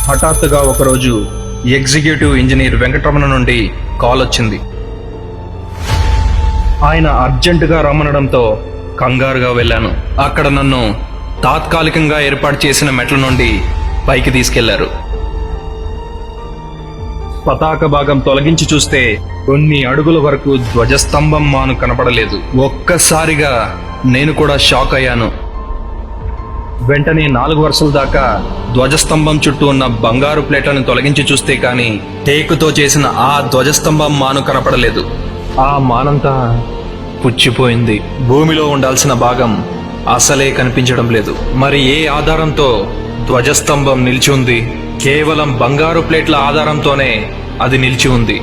హఠాత్తుగా ఒకరోజు executive engineer Venkataramana నుండి కాల్ వచ్చింది. ఆయన అర్జెంటుగా రమ్మనడంతో కంగారుగా వెళ్ళాను. అక్కడ నన్ను తాత్కాలికంగా ఏర్పాటు చేసిన మెట్ల నుండి పైకి తీసుకెళ్లారు. పతాక భాగం తొలగించి చూస్తే కొన్ని అడుగుల వరకు ధ్వజస్తంభం మాను కనపడలేదు. ఒక్కసారిగా నేను కూడా షాక్ అయ్యాను. వెంటనే 4 వరుసల దాకా ధ్వజస్తంభం చుట్టూ ఉన్న బంగారు ప్లేట్లను తొలగించి చూస్తే కాని టేకుతో చేసిన ఆ ధ్వజస్తంభం మాను కనపడలేదు. ఆ మానంతా పుచ్చిపోయింది. భూమిలో ఉండాల్సిన భాగం అసలే కనిపించడం లేదు. మరి ఏ ఆధారంతో ధ్వజస్తంభం నిలిచి ఉంది? కేవలం బంగారు ప్లేట్ల ఆధారంతోనే అది నిలిచి ఉంది.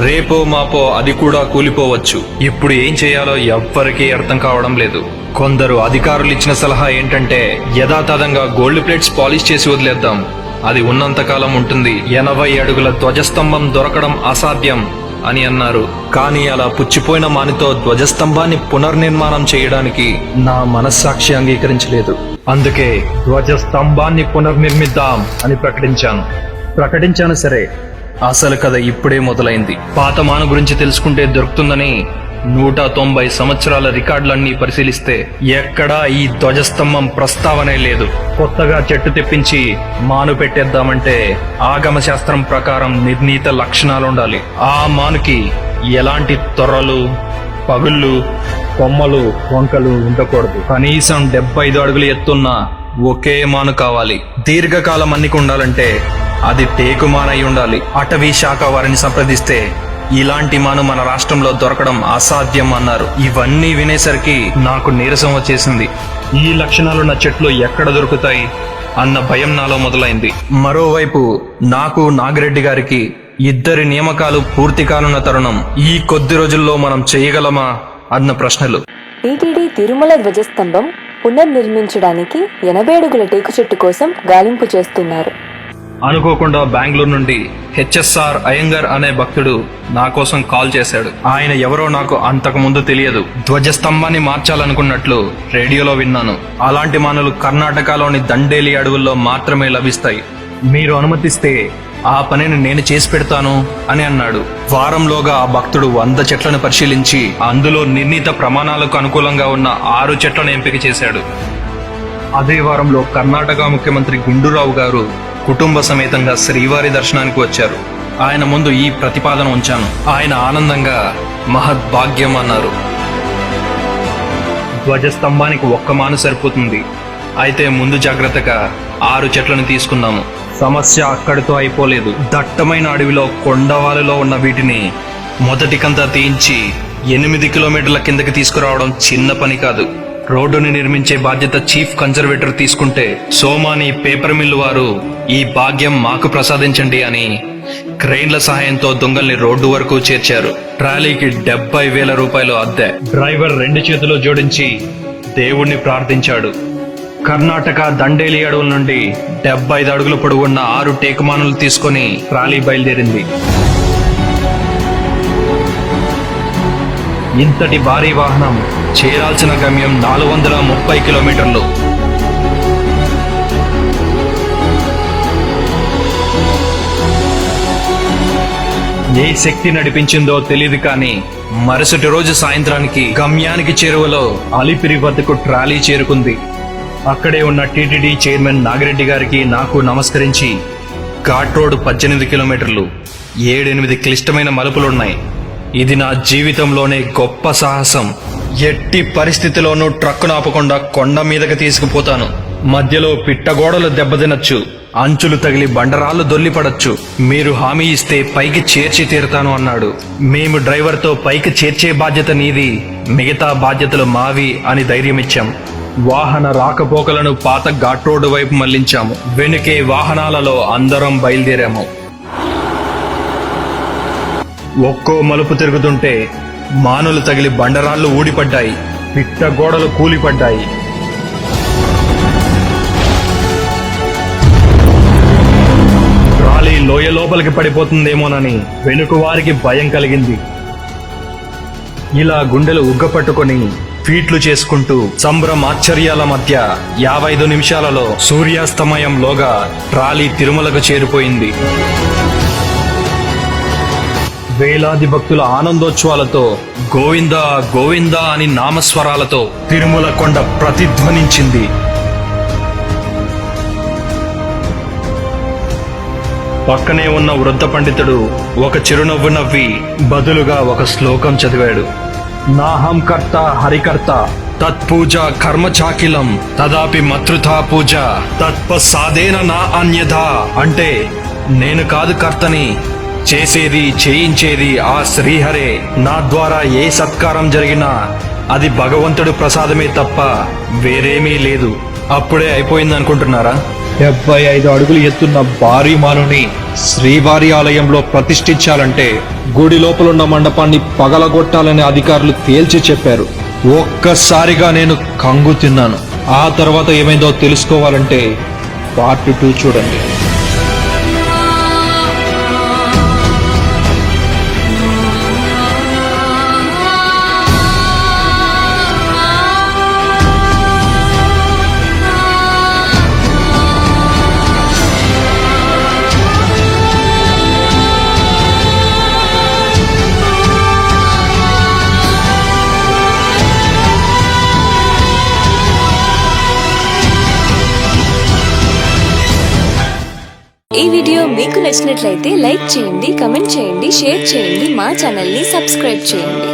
రేపో మాపో అది కూడా కూలిపోవచ్చు. ఇప్పుడు ఏం చేయాలో ఎవ్వరికీ అర్థం కావడం లేదు. కొందరు అధికారులు ఇచ్చిన సలహా ఏంటంటే యథాతథంగా గోల్డ్ ప్లేట్స్ పాలిష్ చేసి వదిలేద్దాం, అది ఉన్నంతకాలం ఉంటుంది. 80 అడుగుల ధ్వజస్తంభం దొరకడం అసాధ్యం అని అన్నారు. కానీ అలా పుచ్చిపోయిన మానితో ధ్వజస్తంభాన్ని పునర్నిర్మాణం చేయడానికి నా మనస్సాక్షి అంగీకరించలేదు. అందుకే ధ్వజస్తంభాన్ని పునర్నిర్మిద్దాం అని ప్రకటించాను. సరే, అసలు కథ ఇప్పుడే మొదలైంది. పాత మాను గురించి తెలుసుకుంటే దొరుకుతుందని 190 సంవత్సరాల రికార్డులన్నీ పరిశీలిస్తే ఎక్కడా ఈ ధ్వజస్తంభం ప్రస్తావనే లేదు. కొత్తగా చెట్టు తెప్పించి మాను పెట్టేద్దామంటే ఆగమ శాస్త్రం ప్రకారం నిర్ణీత లక్షణాలుండాలి. ఆ మానుకి ఎలాంటి తొర్రలు, పగుళ్ళు, కొమ్మలు, వంకలు ఉండకూడదు. కనీసం 75 అడుగులు ఎత్తున్న ఒకే మాను కావాలి. దీర్ఘకాలం మన్నిక ఉండాలంటే అది టేకు మానై ఉండాలి. అటవీ శాఖ వారిని సంప్రదిస్తే ఇలాంటి మాను మన రాష్ట్రంలో దొరకడం అసాధ్యం అన్నారు. ఇవన్నీ వినేసరికి నాకు నీరసం వచ్చేసింది. ఈ లక్షణాలున్న చెట్లు ఎక్కడ దొరుకుతాయి అన్న భయం నాలో మొదలైంది. మరోవైపు నాకు నాగిరెడ్డి గారికి 2 నియామకాలు పూర్తి కానున్న తరుణం. ఈ కొద్ది రోజుల్లో మనం చేయగలమా అన్న ప్రశ్నలు. టీటీడీ తిరుమల ధ్వజస్తంభం పునర్నిర్మించడానికి 80 అడుగుల టేకు చెట్టు కోసం గాలింపు చేస్తున్నారు. అనుకోకుండా బెంగళూరు నుండి హెచ్ఎస్ఆర్ అయ్యంగర్ అనే భక్తుడు నా కోసం కాల్ చేశాడు. ఆయన ఎవరో నాకు అంతకు ముందు తెలియదు. ధ్వజస్తంభాన్ని మార్చాలనుకున్నట్లు రేడియోలో విన్నాను. అలాంటి మానులు కర్ణాటకలోని దండేలి అడవుల్లో మాత్రమే లభిస్తాయి. మీరు అనుమతిస్తే ఆ పనిని నేను చేసి పెడతాను అని అన్నాడు. వారంలోగా ఆ భక్తుడు 100 చెట్లను పరిశీలించి అందులో నిర్ణీత ప్రమాణాలకు అనుకూలంగా ఉన్న 6 చెట్లను ఎంపిక చేశాడు. అదే వారంలో కర్ణాటక ముఖ్యమంత్రి గుండూరావు గారు కుటుంబ సమేతంగా శ్రీవారి దర్శనానికి వచ్చారు. ఆయన ముందు ఈ ప్రతిపాదన ఉంచాను. ఆయన ఆనందంగా మహద్భాగ్యం అన్నారు. ధ్వజస్తంభానికి 1 మాను సరిపోతుంది. అయితే ముందు జాగ్రత్తగా 6 చెట్లను తీసుకున్నాము. సమస్య అక్కడితో అయిపోలేదు. దట్టమైన అడవిలో కొండవాలులో ఉన్న వీటిని మొదటికంతా తీయించి 8 కిలోమీటర్ల కిందకి తీసుకురావడం చిన్న పని కాదు. రోడ్డుని నిర్మించే బాధ్యత చీఫ్ కన్జర్వేటర్ తీసుకుంటే సోమాని పేపర్ మిల్లు వారు ఈ భాగ్యం మాకు ప్రసాదించండి అని క్రెయిన్ల సహాయంతో దొంగల్ని రోడ్డు వరకు చేర్చారు. ట్రాలీకి 70,000 రూపాయలు అద్దె. డ్రైవర్ 2 చేతులు జోడించి దేవుణ్ణి ప్రార్థించాడు. కర్ణాటక దండేలి అడవుల నుండి 75 అడుగుల పొడవున్న 6 టేకుమానులు తీసుకుని ట్రాలీ బయలుదేరింది. ఇంతటి భారీ వాహనం చేరాల్సిన గమ్యం 430 కిలోమీటర్లు. ఏ శక్తి నడిపించిందో తెలియదు కానీ మరుసటి రోజు సాయంత్రానికి గమ్యానికి చేరువలో అలిపిరి వద్దకు ట్రాలీ చేరుకుంది. అక్కడే ఉన్న టీటీడీ చైర్మన్ నాగిరెడ్డి గారికి నాకు నమస్కరించి, ఘాట్ రోడ్ 18 కిలోమీటర్లు, 7-8 క్లిష్టమైన మలుపులున్నాయి. ఇది నా జీవితంలోనే గొప్ప సాహసం. ఎట్టి పరిస్థితిలోనూ ట్రక్కును ఆపకుండా కొండ మీదకి తీసుకుపోతాను. మధ్యలో పిట్టగోడలు దెబ్బతినచ్చు, అంచులు తగిలి బండరాళ్లు దొల్లిపడచ్చు. మీరు హామీ ఇస్తే పైకి చేర్చి తీరుతాను అన్నాడు. మేము డ్రైవర్తో పైకి చేర్చే బాధ్యత నీది, మిగతా బాధ్యతలు మావి అని ధైర్యమిచ్చాం. వాహన రాకపోకలను పాత ఘాట్ రోడ్డు వైపు మళ్లించాము. వెనుకే వాహనాలలో అందరం బయలుదేరాము. ఒక్కో మలుపు తిరుగుతుంటే మానులు తగిలి బండరాళ్లు ఊడిపడ్డాయి, పిట్ట గోడలు కూలిపడ్డాయి. ట్రాలీ లోయ లోపలికి పడిపోతుందేమోనని వెనుక వారికి భయం కలిగింది. ఇలా గుండెలు ఉగ్గపట్టుకొని ఫీట్లు చేసుకుంటూ సంభ్రమ ఆశ్చర్యాల మధ్య 55 నిమిషాలలో సూర్యాస్తమయంలోగా ట్రాలీ తిరుమలకు చేరిపోయింది. వేలాది భక్తుల ఆనందోత్సవాలతో గోవిందా గోవిందా అని నామస్వరాలతో తిరుమల కొండ ప్రతిధ్వనించింది. పక్కనే ఉన్న వృద్ధ పండితుడు ఒక చిరునవ్వు నవ్వి బదులుగా ఒక శ్లోకం చదివాడు. నాహం కర్త హరికర్త తత్పూజ కర్మచాకిలం తదాపి మతృథా పూజ తత్పసాదేన నా అన్యథా. అంటే నేను కాదు కర్తని, చేసేది చేయించేది ఆ శ్రీహరే. నా ద్వారా ఏ సత్కారం జరిగినా అది భగవంతుడి ప్రసాదమే తప్ప వేరేమీ లేదు. అప్పుడే అయిపోయింది అనుకుంటున్నారా? 75 అడుగులు ఎత్తున్న భారీ మానుని శ్రీవారి ఆలయంలో ప్రతిష్ఠించాలంటే గుడి లోపలున్న మండపాన్ని పగలగొట్టాలని అధికారులు తేల్చి చెప్పారు. ఒక్కసారిగా నేను కంగు తిన్నాను. ఆ తర్వాత ఏమైందో తెలుసుకోవాలంటే పార్ట్ 2 చూడండి. ఈ వీడియో మీకు నచ్చినట్లయితే లైక్ చేయండి, కమెంట్ చేయండి, షేర్ చేయండి, మా ఛానల్ని సబ్స్క్రైబ్ చేయండి.